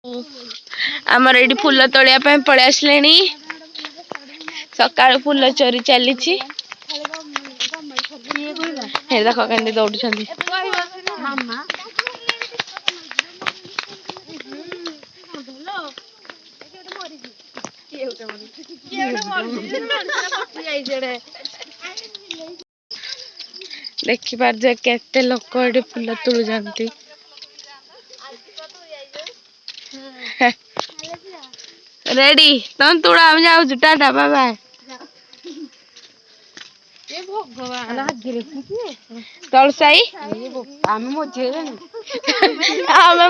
आमर ये फूल तोड़िया पड़े आसले सकाल फूल चोरी चली देख के दौड़ देखी पार केते लोक ये फूल तुलु जाती रेडी तुम तुड़ा हम जाऊ टाटा बाय बाय तलसाई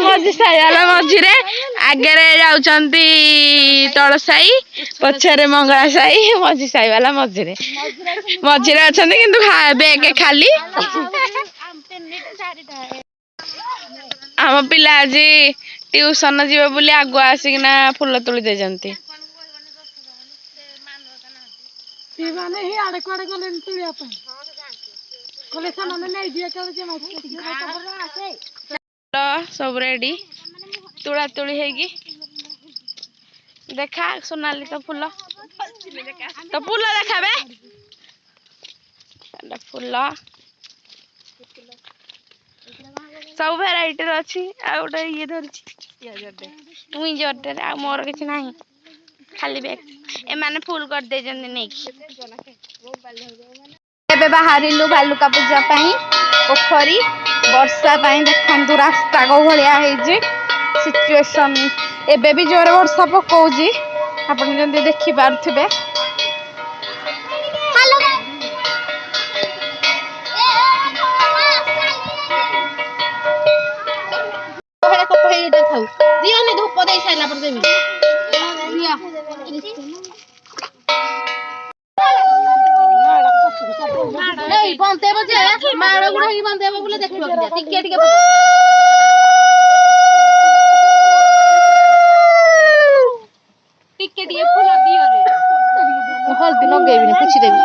मझी साई मझीरे आगे तलसाई पछरे मंगला साई मझी साई वाला मझीरे मझीरे अच्छा किंतु बेगे खाली आम पिला आज ट्यूशन जीव बोली आगु आसिकना फूल तुली दे जानती सब रेडी तुला तुली है देखा सोनाली तो फूल देखा फूल सब भेराइटी अच्छी गोटे ये धरी जर मोर कि ना खाली बैग एमाने फुल कर दे नहीं बाहर भालुका पूजा पोखरी वर्षा देखु रास्ता को भाया सिचुएशन एबे भी जोर वर्षा पकाउजी आपन जंदी देखि पारथिबे धूप दे साइला पर देबी बंदे बजे माड़ गुड़ा ही बंदे बोले देखिबो टिके टिके टिके टिके फूल दियो रे हल्दी लगेबी ना पूछि देबी